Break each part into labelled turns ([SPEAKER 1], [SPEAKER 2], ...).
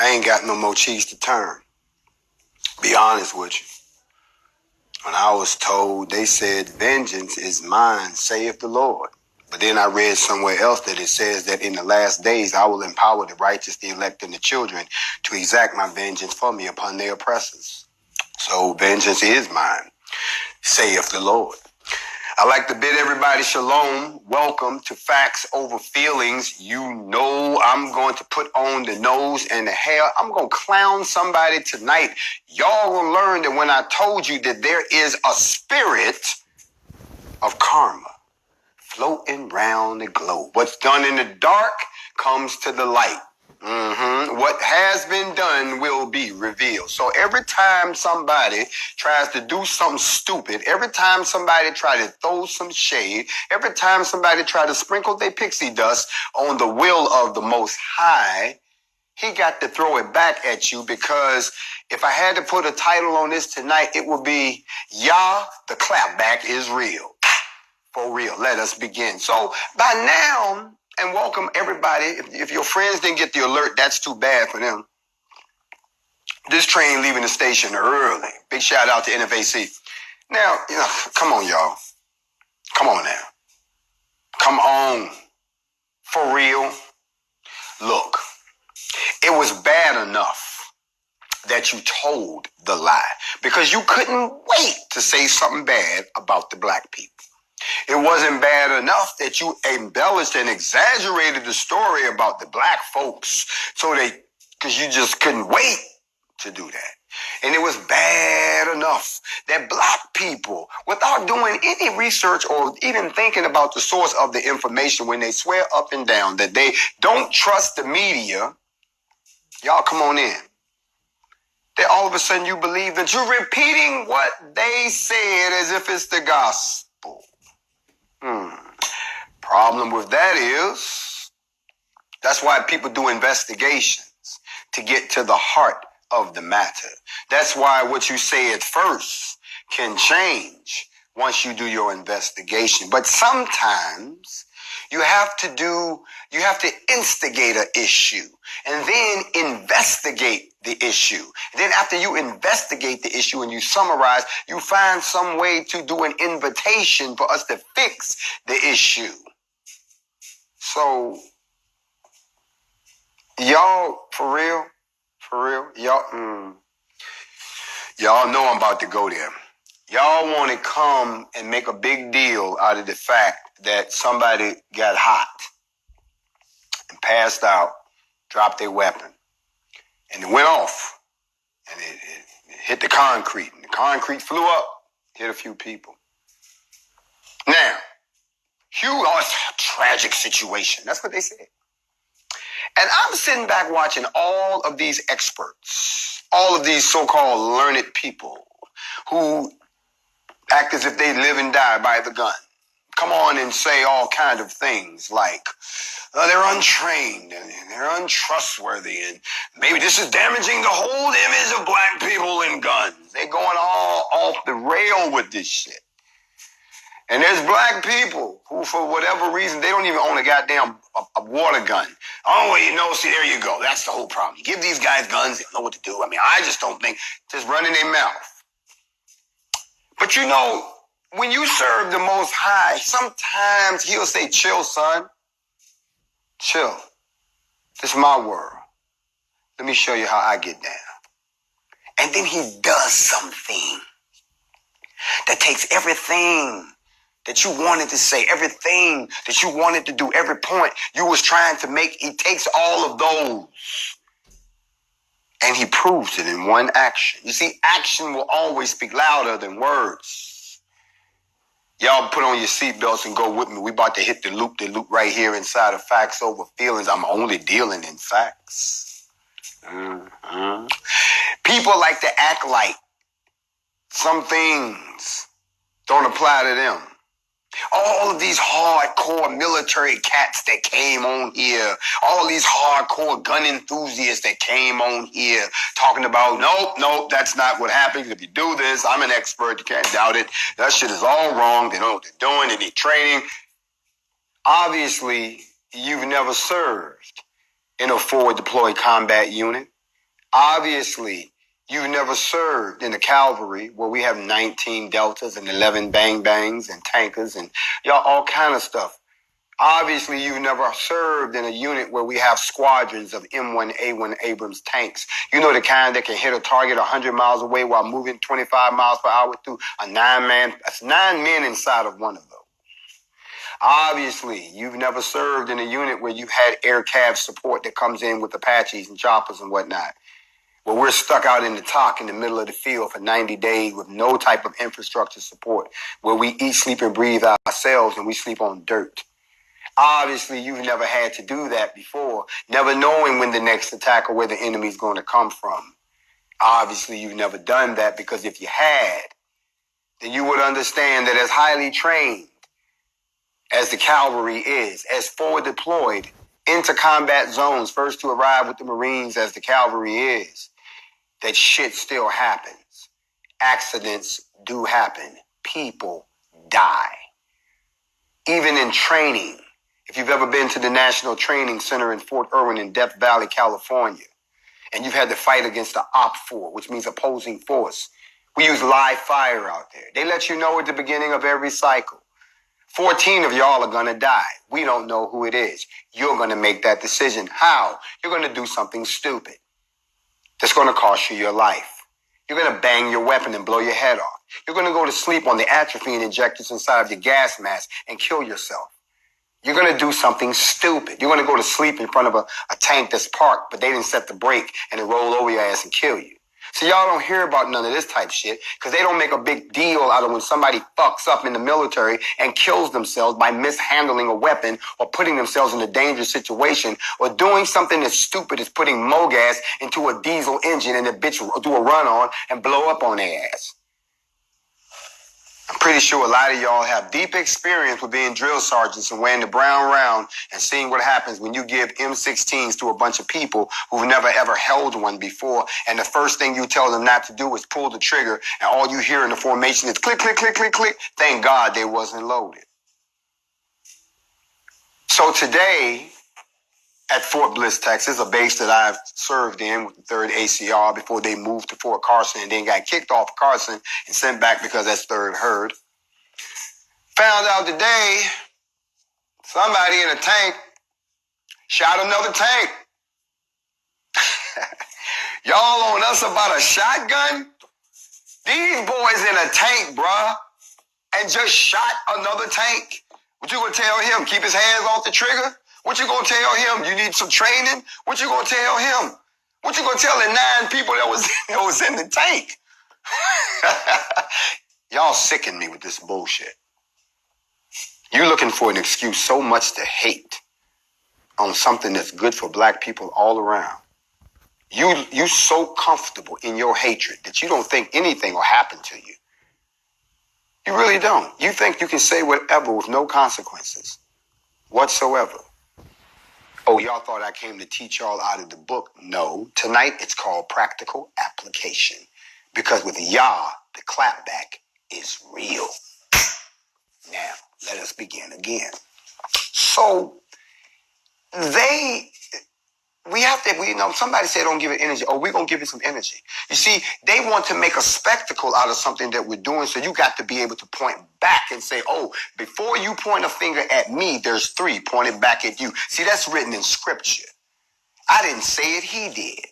[SPEAKER 1] I ain't got no more cheese to turn. Be honest with you. When I was told, they said, vengeance is mine, saith the Lord. But then I read somewhere else that it says that in the last days, I will empower the righteous, the elect, and the children to exact my vengeance for me upon their oppressors. So vengeance is mine, saith the Lord. I like to bid everybody shalom. Welcome to Facts Over Feelings. You know I'm going to put on the nose and the hair. I'm going to clown somebody tonight. Y'all will learn that when I told you that there is a spirit of karma floating round the globe. What's done in the dark comes to the light. What has been done will be revealed. So every time somebody tries to do something stupid, every time somebody tries to throw some shade, every time somebody tries to sprinkle their pixie dust on the will of the Most High, he got to throw it back at you, because if I had to put a title on this tonight, it would be Yah, the clapback is real. For real. Let us begin. So by now, and welcome everybody. If your friends didn't get the alert, that's too bad for them. This train leaving the station early. Big shout out to NFAC. Now, come on, y'all. Come on now. Come on. For real. Look, it was bad enough that you told the lie, because you couldn't wait to say something bad about the black people. It wasn't bad enough that you embellished and exaggerated the story about the black folks because you just couldn't wait to do that. And it was bad enough that black people, without doing any research or even thinking about the source of the information, when they swear up and down that they don't trust the media, y'all come on in. Then all of a sudden you believe that you're repeating what they said as if it's the gospel. Problem with that is, that's why people do investigations, to get to the heart of the matter. That's why what you say at first can change once you do your investigation. But sometimes you have to instigate an issue and then investigate the issue. And then after you investigate the issue and you summarize, you find some way to do an invitation for us to fix the issue. So, y'all, for real, y'all know I'm about to go there. Y'all want to come and make a big deal out of the fact that somebody got hot and passed out, dropped their weapon, and it went off, and it hit the concrete, and the concrete flew up, hit a few people. Now, it's a tragic situation. That's what they said. And I'm sitting back watching all of these experts, all of these so-called learned people who act as if they live and die by the gun. Come on and say all kinds of things like, they're untrained and they're untrustworthy, and maybe this is damaging the whole image of black people and guns. They're going all off the rail with this shit. And there's black people who, for whatever reason, they don't even own a goddamn a water gun. Oh, well, see, there you go. That's the whole problem. You give these guys guns, they don't know what to do. I mean, I just don't think, just running their mouth. But when you serve the Most High, sometimes he'll say, chill, son. Chill. This is my world. Let me show you how I get down. And then he does something that takes everything that you wanted to say, everything that you wanted to do, every point you was trying to make, he takes all of those and he proves it in one action. You see, action will always speak louder than words. Y'all put on your seatbelts and go with me. We about to hit the loop right here inside of Facts Over Feelings. I'm only dealing in facts. People like to act like some things don't apply to them. All of these hardcore military cats that came on here, all these hardcore gun enthusiasts that came on here talking about, nope, that's not what happens. If you do this, I'm an expert. You can't doubt it. That shit is all wrong. They know what they're doing. They need training. Obviously, you've never served in a forward deployed combat unit. Obviously, you've never served in the cavalry where we have 19 deltas and 11 bang bangs and tankers and all kind of stuff. Obviously, you've never served in a unit where we have squadrons of M1A1 Abrams tanks. You know, the kind that can hit a target 100 miles away while moving 25 miles per hour through a 9-man. That's 9 men inside of one of those. Obviously, you've never served in a unit where you've had air cav support that comes in with Apaches and choppers and whatnot. Where we're stuck out in the talk in the middle of the field for 90 days with no type of infrastructure support, where we eat, sleep, and breathe ourselves and we sleep on dirt. Obviously, you've never had to do that before, never knowing when the next attack or where the enemy's going to come from. Obviously, you've never done that, because if you had, then you would understand that as highly trained as the cavalry is, as forward deployed into combat zones, first to arrive with the Marines as the cavalry is, that shit still happens. Accidents do happen. People die. Even in training, if you've ever been to the National Training Center in Fort Irwin in Death Valley, California, and you've had to fight against the OPFOR, which means opposing force, we use live fire out there. They let you know at the beginning of every cycle, 14 of y'all are going to die. We don't know who it is. You're going to make that decision. How? You're going to do something stupid that's going to cost you your life. You're going to bang your weapon and blow your head off. You're going to go to sleep on the atropine injectors inside of your gas mask and kill yourself. You're going to do something stupid. You're going to go to sleep in front of a tank that's parked, but they didn't set the brake and it roll over your ass and kill you. So y'all don't hear about none of this type shit, because they don't make a big deal out of when somebody fucks up in the military and kills themselves by mishandling a weapon or putting themselves in a dangerous situation or doing something as stupid as putting MoGas into a diesel engine and the bitch do a run on and blow up on their ass. I'm pretty sure a lot of y'all have deep experience with being drill sergeants and wearing the brown round and seeing what happens when you give M16s to a bunch of people who've never ever held one before, and the first thing you tell them not to do is pull the trigger, and all you hear in the formation is click, click, click, click, click. Thank God they wasn't loaded. So today, at Fort Bliss, Texas, a base that I've served in with the 3rd ACR before they moved to Fort Carson and then got kicked off of Carson and sent back because that's 3rd Herd. Found out today somebody in a tank shot another tank. Y'all on us about a shotgun? These boys in a tank, bruh, and just shot another tank. What you gonna tell him? Keep his hands off the trigger? What you gonna tell him? You need some training? What you gonna tell him? What you gonna tell the 9 people that was in the tank? Y'all sicken me with this bullshit. You're looking for an excuse so much to hate on something that's good for black people all around. You so comfortable in your hatred that you don't think anything will happen to you. You really don't. You think you can say whatever with no consequences whatsoever. Oh, y'all thought I came to teach y'all out of the book? No. Tonight it's called practical application. Because with Yah, the clapback is real. Now, let us begin again. So, somebody said don't give it energy. Oh, we're going to give it some energy. You see, they want to make a spectacle out of something that we're doing, so you got to be able to point back and say, oh, before you point a finger at me, there's 3 pointed back at you. See, that's written in scripture. I didn't say it, he did.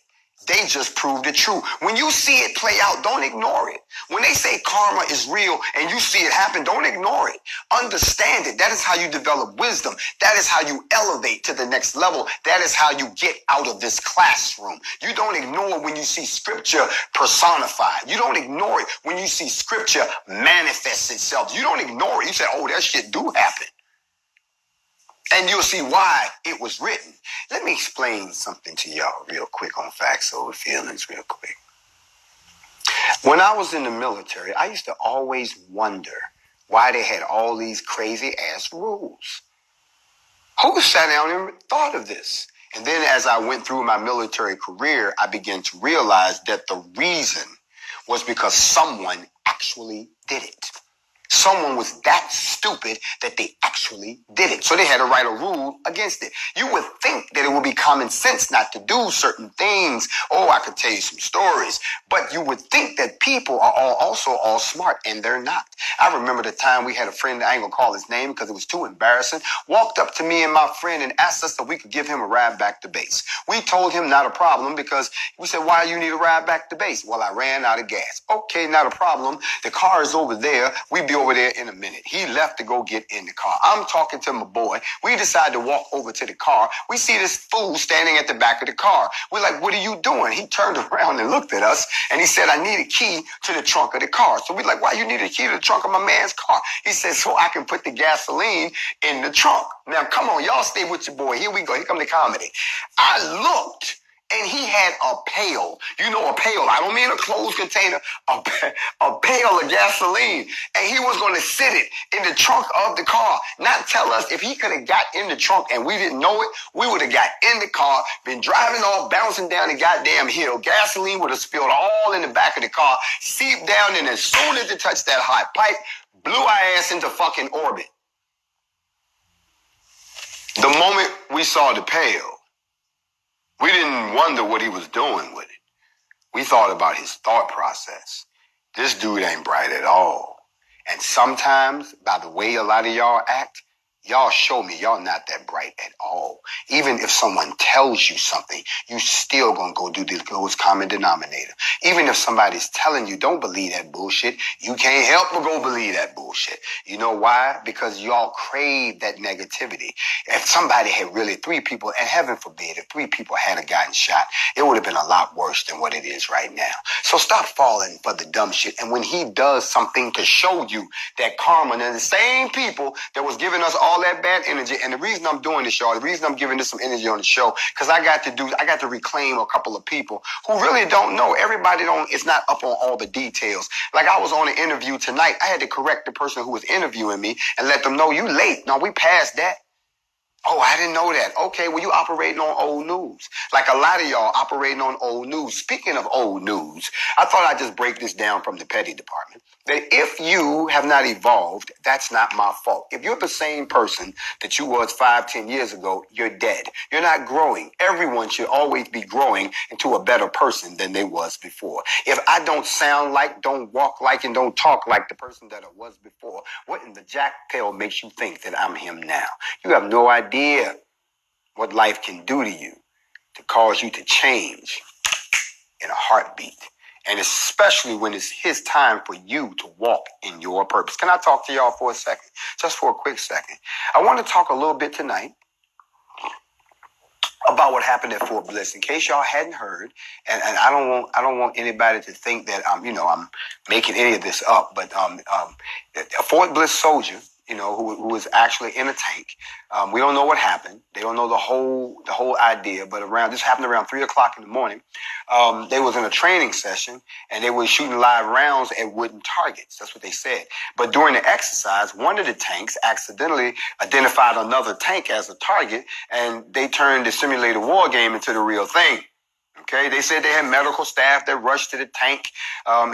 [SPEAKER 1] They just proved it true. When you see it play out, don't ignore it. When they say karma is real and you see it happen, don't ignore it. Understand it. That is how you develop wisdom. That is how you elevate to the next level. That is how you get out of this classroom. You don't ignore when you see scripture personified. You don't ignore it when you see scripture manifest itself. You don't ignore it. You say, oh, that shit do happen. And you'll see why it was written. Let me explain something to y'all real quick on Factz over Feelingz real quick. When I was in the military, I used to always wonder why they had all these crazy ass rules. Who sat down and thought of this? And then as I went through my military career, I began to realize that the reason was because someone actually did it. Someone was that stupid that they actually did it. So they had to write a rule against it. You would think that it would be common sense not to do certain things. Oh, I could tell you some stories. But you would think that people are also all smart, and they're not. I remember the time we had a friend, I ain't gonna call his name because it was too embarrassing, walked up to me and my friend and asked us if we could give him a ride back to base. We told him not a problem because we said, why do you need a ride back to base? Well, I ran out of gas. Okay, not a problem. The car is over there. We'll be over there in a minute. He left to go get in the car. I'm talking to my boy. We decide to walk over to the car. We see this fool standing at the back of the car. We're like, what are you doing? He turned around and looked at us and he said, I need a key to the trunk of the car. So we're like, why you need a key to the trunk of my man's car? He said, so I can put the gasoline in the trunk. Now, come on, y'all stay with your boy. Here we go. Here come the comedy. I looked. And he had a pail. You know, a pail. I don't mean a closed container. A pail of gasoline. And he was going to sit it in the trunk of the car. Not tell us if he could have got in the trunk and we didn't know it, we would have got in the car, been driving all bouncing down the goddamn hill. Gasoline would have spilled all in the back of the car, seeped down, and as soon as it touched that hot pipe, blew our ass into fucking orbit. The moment we saw the pail, we didn't wonder what he was doing with it. We thought about his thought process. This dude ain't bright at all. And sometimes, by the way a lot of y'all act, y'all show me y'all not that bright at all. Even if someone tells you something, you still gonna go do the lowest common denominator. Even if somebody's telling you, don't believe that bullshit, you can't help but go believe that bullshit. You know why? Because y'all crave that negativity. If somebody had really 3 people, and heaven forbid, if 3 people had gotten shot, it would have been a lot worse than what it is right now. So stop falling for the dumb shit. And when he does something to show you that karma, and the same people that was giving us all that bad energy, and the reason I'm doing this, y'all, the reason I'm giving this some energy on the show, because I got to reclaim a couple of people who really don't know. Everybody is not up on all the details. Like I was on an interview tonight. I had to correct the person who was interviewing me and let them know, you late. No, we passed that. Oh, I didn't know that. Okay, well, you operating on old news. Like a lot of y'all operating on old news. Speaking of old news, I thought I'd just break this down from the petty department. That if you have not evolved, that's not my fault. If you're the same person that you was 5-10 years ago, you're dead. You're not growing. Everyone should always be growing into a better person than they was before. If I don't sound like, don't walk like, and don't talk like the person that I was before, what in the jacktail makes you think that I'm him now? You have no idea what life can do to you to cause you to change in a heartbeat. And especially when it's his time for you to walk in your purpose. Can I talk to y'all for a second? Just for a quick second. I want to talk a little bit tonight about what happened at Fort Bliss. In case y'all hadn't heard, and I don't want anybody to think that I'm making any of this up, but a Fort Bliss soldier, who was actually in a tank. We don't know what happened. They don't know the whole idea, but this happened around 3:00 in the morning. They was in a training session and they were shooting live rounds at wooden targets. That's what they said. But during the exercise, one of the tanks accidentally identified another tank as a target, and they turned the simulated war game into the real thing. Okay, they said they had medical staff that rushed to the tank.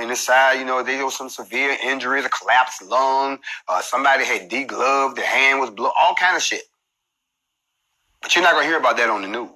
[SPEAKER 1] In the side, they had some severe injuries, a collapsed lung. Somebody had degloved, their hand was blown, all kind of shit. But you're not going to hear about that on the news.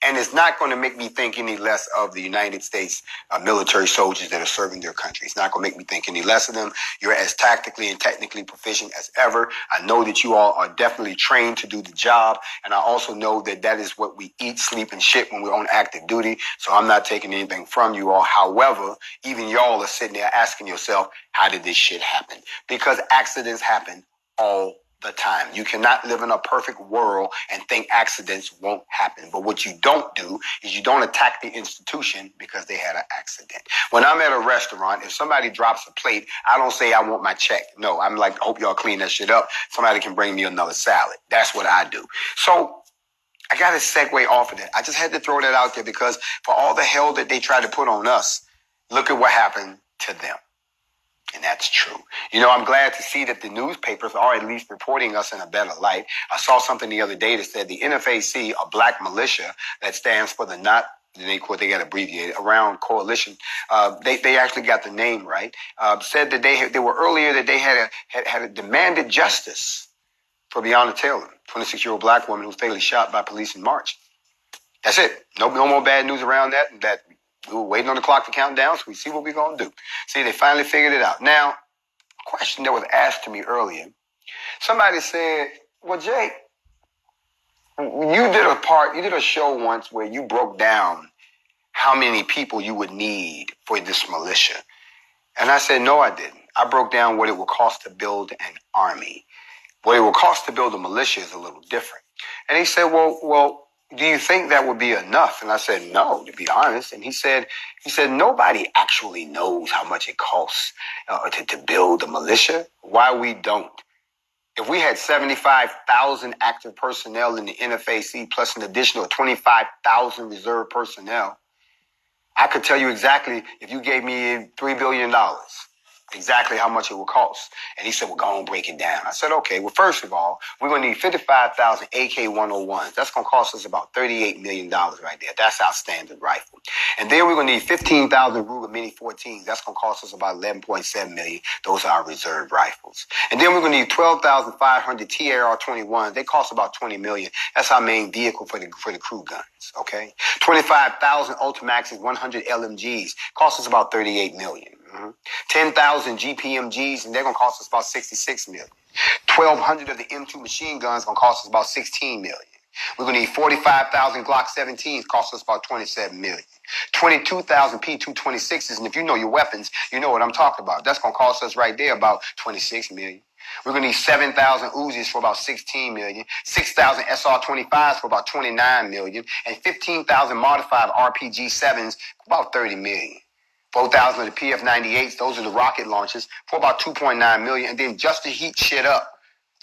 [SPEAKER 1] And it's not going to make me think any less of the United States military soldiers that are serving their country. It's not going to make me think any less of them. You're as tactically and technically proficient as ever. I know that you all are definitely trained to do the job. And I also know that that is what we eat, sleep, and shit when we're on active duty. So I'm not taking anything from you all. However, even y'all are sitting there asking yourself, how did this shit happen? Because accidents happen all the time. You cannot live in a perfect world and think accidents won't happen. But what you don't do is you don't attack the institution because they had an accident. When I'm at a restaurant, if somebody drops a plate, I don't say I want my check. No, I'm like, I hope y'all clean that shit up. Somebody can bring me another salad. That's what I do. So I got to segue off of that. I just had to throw that out there because for all the hell that they try to put on us, look at what happened to them. And that's true. I'm glad to see that the newspapers are at least reporting us in a better light. I saw something the other day that said the NFAC, a black militia that stands for the they got abbreviated, around coalition. They actually got the name right. Said that they were earlier that they had demanded justice for Breonna Taylor, 26-year-old black woman who was fatally shot by police in March. That's it. No more bad news around that. That we were waiting on the clock to count down, so we see what we're gonna do. See, they finally figured it out. Now, a question that was asked to me earlier. Somebody said, "Well, Jay, you did a show once where you broke down how many people you would need for this militia." And I said, "No, I didn't. I broke down what it would cost to build an army. What it would cost to build a militia is a little different." And he said, well, do you think that would be enough? And I said, no, to be honest. And he said, nobody actually knows how much it costs to build a militia. Why we don't? If we had 75,000 active personnel in the NFAC plus an additional 25,000 reserve personnel, I could tell you exactly, if you gave me $3 billion, exactly how much it would cost. And he said, well, go on, break it down. I said, okay, well, first of all, we're going to need 55,000 AK-101s. That's going to cost us about $38 million right there. That's our standard rifle. And then we're going to need 15,000 Ruger Mini 14s. That's going to cost us about $11.7 million. Those are our reserve rifles. And then we're going to need 12,500 TAR-21s. They cost about $20 million. That's our main vehicle for the crew guns, okay? 25,000 Ultimaxes, 100 LMGs. Cost us about $38 million. 10,000 GPMGs, and they're going to cost us about $66 million. 1,200 of the M2 machine guns going to cost us about $16 million. We're going to need 45,000 Glock 17s, cost us about $27 million. 22,000 P226s, and if you know your weapons, you know what I'm talking about. That's going to cost us right there about $26 million. We're going to need 7,000 Uzis for about $16 million, 6,000 SR-25s for about $29 million, and 15,000 modified RPG-7s for about $30 million. 4,000 of the PF-98s, those are the rocket launchers, for about $2.9 million. And then just to heat shit up,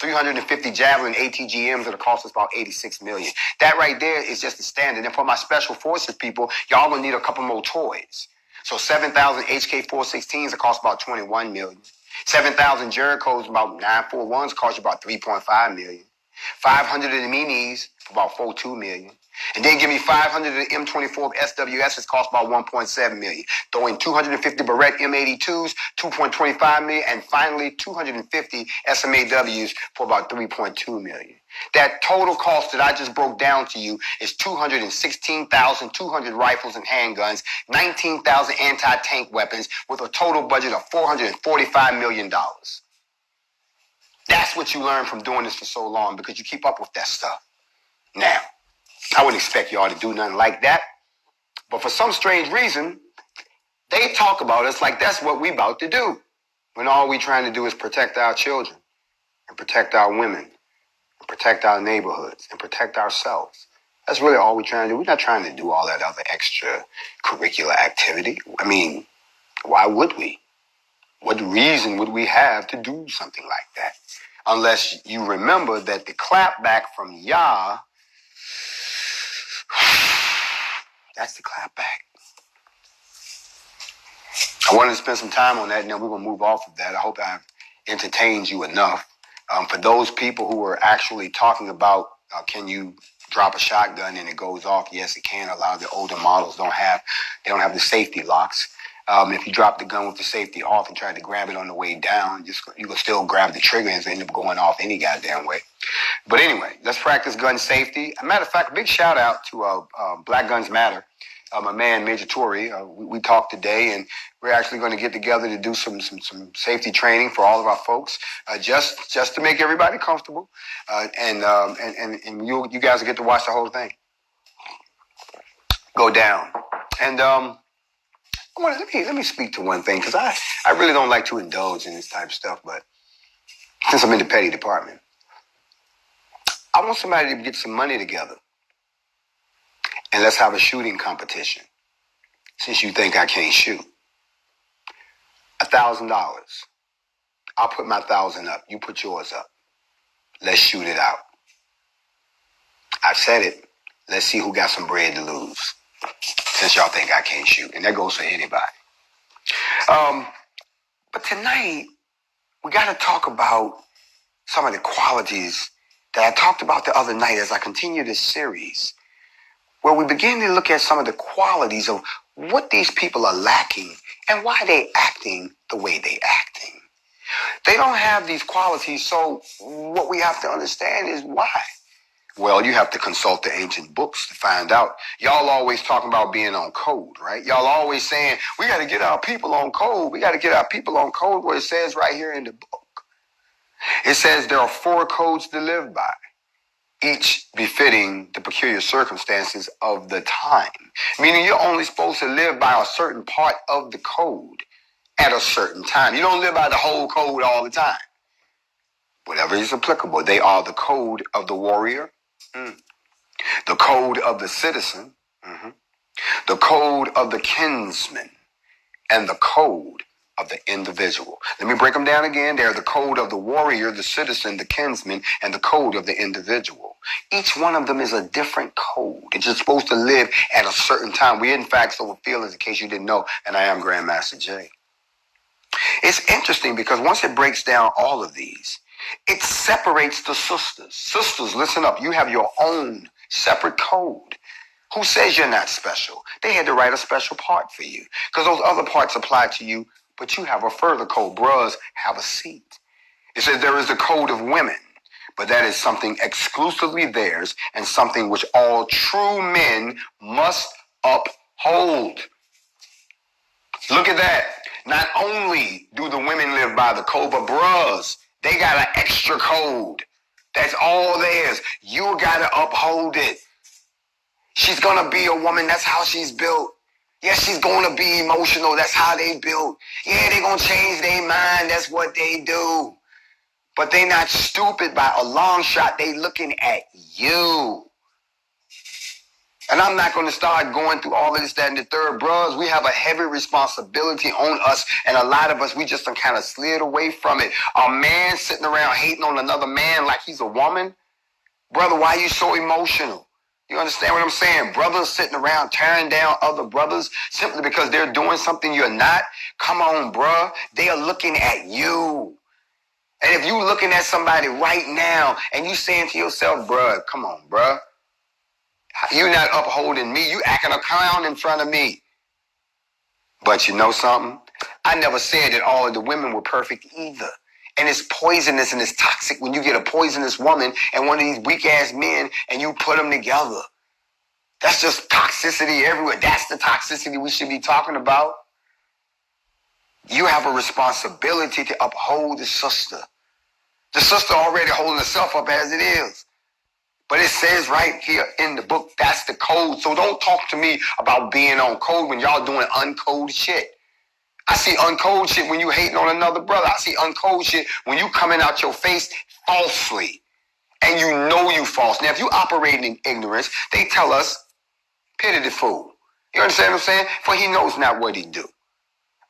[SPEAKER 1] 350 Javelin ATGMs that'll cost us about $86 million. That right there is just the standard. And for my special forces people, y'all gonna need a couple more toys. So 7,000 HK-416s will cost about $21 million. 7,000 Jerichos, about 941s, cost you about $3.5 million. 500 of the minis for about $42 million. And then give me 500 of the M24 SWSs, cost about $1.7 million. Throw in 250 Barrett M82s, $2.25 million, and finally 250 SMAWs for about $3.2 million. That total cost that I just broke down to you is 216,200 rifles and handguns, 19,000 anti-tank weapons, with a total budget of $445 million. That's what you learn from doing this for so long, because you keep up with that stuff. Now, I wouldn't expect y'all to do nothing like that. But for some strange reason, they talk about us like that's what we about to do, when all we trying to do is protect our children and protect our women and protect our neighborhoods and protect ourselves. That's really all we're trying to do. We're not trying to do all that other extra curricular activity. I mean, why would we? What reason would we have to do something like that? Unless you remember that the clapback from Yah, that's the clapback. I wanted to spend some time on that, and then we're going to move off of that. I hope I've entertained you enough. For those people who are actually talking about, can you drop a shotgun and it goes off? Yes, it can. A lot of the older models don't have the safety locks. If you drop the gun with the safety off and try to grab it on the way down, you can still grab the trigger and end up going off any goddamn way. But anyway, let's practice gun safety. As a matter of fact, big shout out to Black Guns Matter. My man, Major Tory, we talked today, and we're actually going to get together to do some safety training for all of our folks, just to make everybody comfortable, and you guys will get to watch the whole thing go down. And let me speak to one thing, because I really don't like to indulge in this type of stuff, but since I'm in the petty department, I want somebody to get some money together, and let's have a shooting competition, since you think I can't shoot. $1,000. I'll put my 1,000 up. You put yours up. Let's shoot it out. I've said it. Let's see who got some bread to lose, since y'all think I can't shoot. And that goes for anybody. But tonight, we got to talk about some of the qualities that I talked about the other night as I continue this series. where we begin to look at some of the qualities of what these people are lacking and why they acting the way they acting. They don't have these qualities, so what we have to understand is why. Well, you have to consult the ancient books to find out. Y'all always talking about being on code, right? Y'all always saying, we got to get our people on code. We got to get our people on code, where it says right here in the book. It says there are 4 codes to live by, each befitting the peculiar circumstances of the time. Meaning you're only supposed to live by a certain part of the code at a certain time. You don't live by the whole code all the time. Whatever is applicable. They are the code of the warrior, the code of the citizen, the code of the kinsman, and the code of the individual. Let me break them down again. They're the code of the warrior, the citizen, the kinsman, and the code of the individual. Each one of them is a different code. It's just supposed to live at a certain time. We're in Factz over Feelingz, in case you didn't know, and I am Grandmaster Jay. It's interesting because once it breaks down all of these, it separates the sisters. Sisters, listen up. You have your own separate code. Who says you're not special? They had to write a special part for you because those other parts apply to you, but you have a further code. Bros, have a seat. It says there is a code of women, but that is something exclusively theirs and something which all true men must uphold. Look at that. Not only do the women live by the code, but bros, they got an extra code. That's all theirs. You got to uphold it. She's going to be a woman. That's how she's built. Yes, she's going to be emotional. That's how they built. Yeah, they're going to change their mind. That's what they do. But they not stupid by a long shot. They looking at you. And I'm not going to start going through all of this, that, and the third. Bros, we have a heavy responsibility on us. And a lot of us, we just kind of slid away from it. A man sitting around hating on another man like he's a woman. Brother, why are you so emotional? You understand what I'm saying? Brothers sitting around tearing down other brothers simply because they're doing something you're not. Come on, bruh. They are looking at you. And if you looking at somebody right now and you saying to yourself, bruh, come on, bruh. You're not upholding me. You acting a clown in front of me. But you know something? I never said that all of the women were perfect either. And it's poisonous and it's toxic when you get a poisonous woman and one of these weak-ass men and you put them together. That's just toxicity everywhere. That's the toxicity we should be talking about. You have a responsibility to uphold the sister. The sister already holding herself up as it is. But it says right here in the book, that's the code. So don't talk to me about being on code when y'all doing uncode shit. I see uncode shit when you hating on another brother. I see uncode shit when you coming out your face falsely. And you know you false. Now, if you operating in ignorance, they tell us, pity the fool. You understand what I'm saying? For he knows not what he do.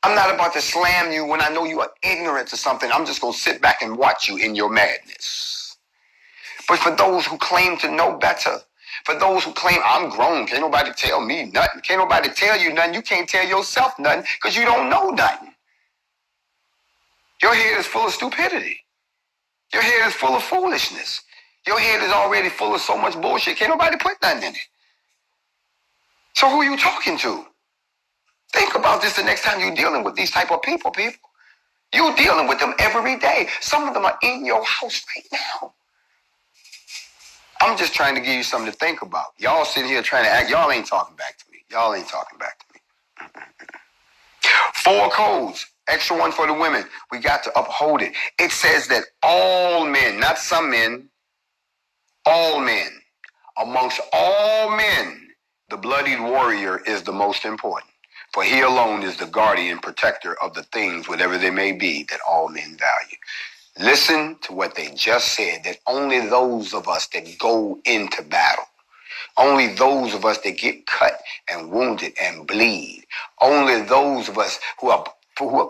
[SPEAKER 1] I'm not about to slam you when I know you are ignorant to something. I'm just going to sit back and watch you in your madness. But for those who claim to know better, for those who claim I'm grown, can't nobody tell me nothing. Can't nobody tell you nothing. You can't tell yourself nothing because you don't know nothing. Your head is full of stupidity. Your head is full of foolishness. Your head is already full of so much bullshit. Can't nobody put nothing in it. So who are you talking to? Think about this the next time you're dealing with these type of people. You're dealing with them every day. Some of them are in your house right now. I'm just trying to give you something to think about. Y'all sitting here trying to act. Y'all ain't talking back to me. Y'all ain't talking back to me. 4 codes. Extra one for the women. We got to uphold it. It says that all men, not some men, all men, amongst all men, the bloodied warrior is the most important. For he alone is the guardian protector of the things, whatever they may be, that all men value. Listen to what they just said, that only those of us that go into battle, only those of us that get cut and wounded and bleed, only those of us who are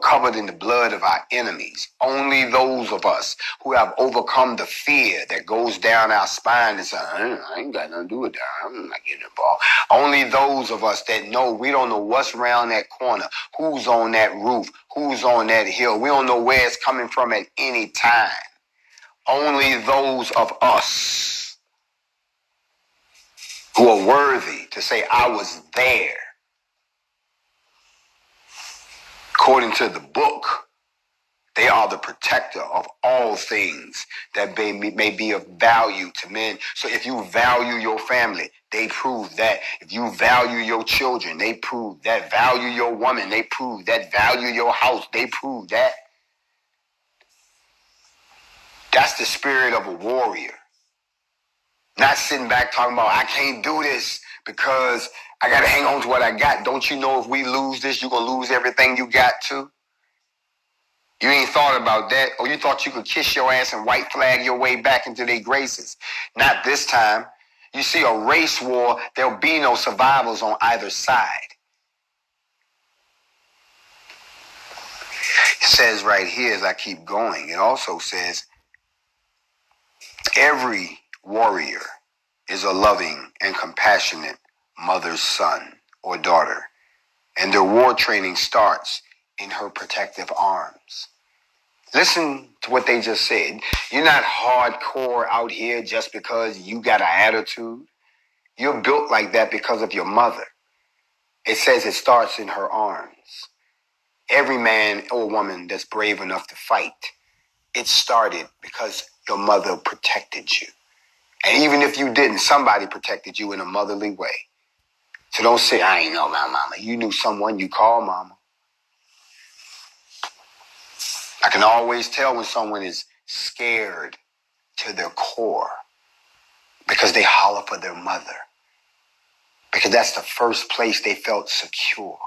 [SPEAKER 1] covered in the blood of our enemies, only those of us who have overcome the fear that goes down our spine and say, I ain't got nothing to do with that. I'm not getting involved. Only those of us that know we don't know what's around that corner, who's on that roof, who's on that hill. We don't know where it's coming from at any time. Only those of us who are worthy to say, I was there. According to the book, they are the protector of all things that may be of value to men. So if you value your family, they prove that. If you value your children, they prove that. Value your woman, they prove that. Value your house, they prove that. That's the spirit of a warrior. Not sitting back talking about, I can't do this because I got to hang on to what I got. Don't you know if we lose this, you're going to lose everything you got too? You ain't thought about that, or you thought you could kiss your ass and white flag your way back into their graces. Not this time. You see, a race war, there'll be no survivors on either side. It says right here, as I keep going, it also says, every warrior is a loving and compassionate mother's son or daughter, and their war training starts in her protective arms. Listen to what they just said. You're not hardcore out here just because you got an attitude. You're built like that because of your mother. It says it starts in her arms. Every man or woman that's brave enough to fight, it started because your mother protected you. And even if you didn't, somebody protected you in a motherly way. So don't say, I ain't know about mama. You knew someone, you called mama. I can always tell when someone is scared to their core because they holler for their mother. Because that's the first place they felt secure.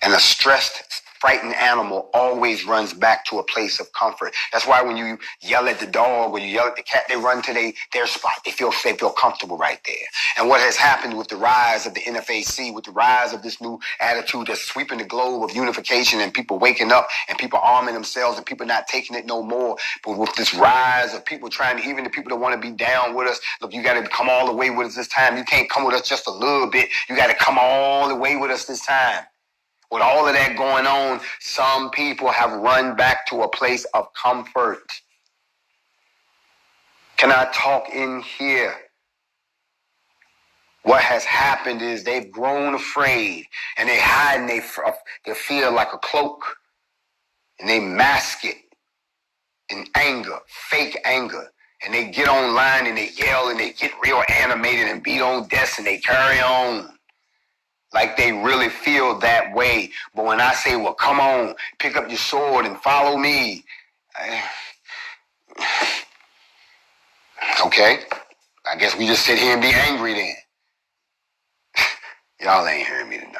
[SPEAKER 1] And a stressed, frightened animal always runs back to a place of comfort. That's why when you yell at the dog or you yell at the cat, they run to their spot. They feel comfortable right there. And what has happened with the rise of the NFAC, with the rise of this new attitude that's sweeping the globe of unification and people waking up and people arming themselves and people not taking it no more. But with this rise of people trying to, even the people that want to be down with us, look, you got to come all the way with us this time. You can't come with us just a little bit. You got to come all the way with us this time. With all of that going on, some people have run back to a place of comfort. Can I talk in here? What has happened is they've grown afraid and they hide in their fear like a cloak. And they mask it in anger, fake anger. And they get online and they yell and they get real animated and beat on desks and they carry on. Like they really feel that way. But when I say, well, come on, pick up your sword and follow me. Okay. I guess we just sit here and be angry then. Y'all ain't hearing me tonight.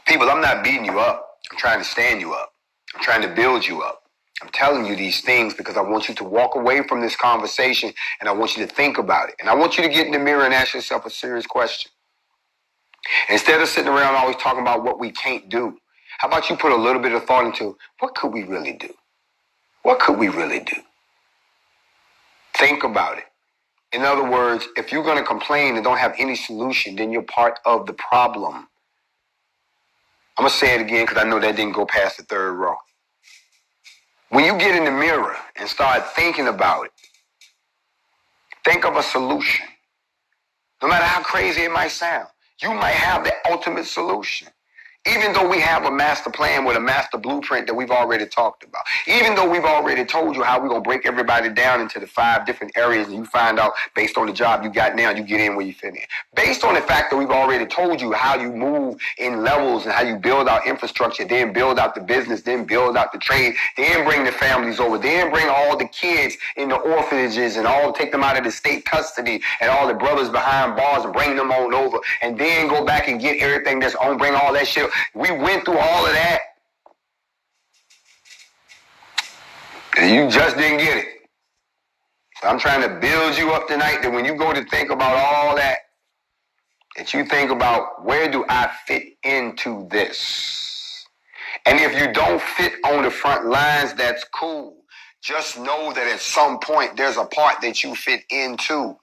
[SPEAKER 1] People, I'm not beating you up. I'm trying to stand you up. I'm trying to build you up. I'm telling you these things because I want you to walk away from this conversation and I want you to think about it. And I want you to get in the mirror and ask yourself a serious question. Instead of sitting around always talking about what we can't do, how about you put a little bit of thought into what could we really do? What could we really do? Think about it. In other words, if you're going to complain and don't have any solution, then you're part of the problem. I'm going to say it again because I know that didn't go past the third row. When you get in the mirror and start thinking about it, think of a solution. No matter how crazy it might sound, you might have the ultimate solution. Even though we have a master plan with a master blueprint that we've already talked about. Even though we've already told you how we're going to break everybody down into the 5 different areas and you find out based on the job you got now, you get in where you fit in. Based on the fact that we've already told you how you move in levels and how you build out infrastructure, then build out the business, then build out the trade, then bring the families over, then bring all the kids in the orphanages and all take them out of the state custody and all the brothers behind bars and bring them on over and then go back and get everything that's on, bring all that shit. We went through all of that. And you just didn't get it. So I'm trying to build you up tonight that when you go to think about all that you think about where do I fit into this? And if you don't fit on the front lines, that's cool. Just know that at some point there's a part that you fit into.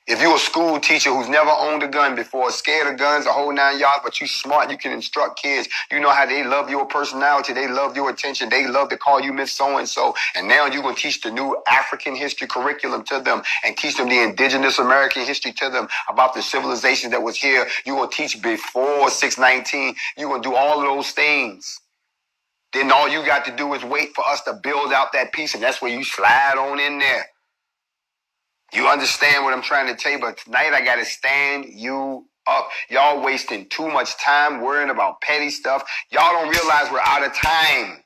[SPEAKER 1] If you're a school teacher who's never owned a gun before, scared of guns, the whole 9 yards, but you smart, you can instruct kids. You know how they love your personality. They love your attention. They love to call you Miss So-and-so. And now you're going to teach the new African history curriculum to them and teach them the indigenous American history to them about the civilization that was here. You're going to teach before 619. You're going to do all of those things. Then all you got to do is wait for us to build out that piece, and that's where you slide on in there. You understand what I'm trying to tell you, but tonight I got to stand you up. Y'all wasting too much time worrying about petty stuff. Y'all don't realize we're out of time.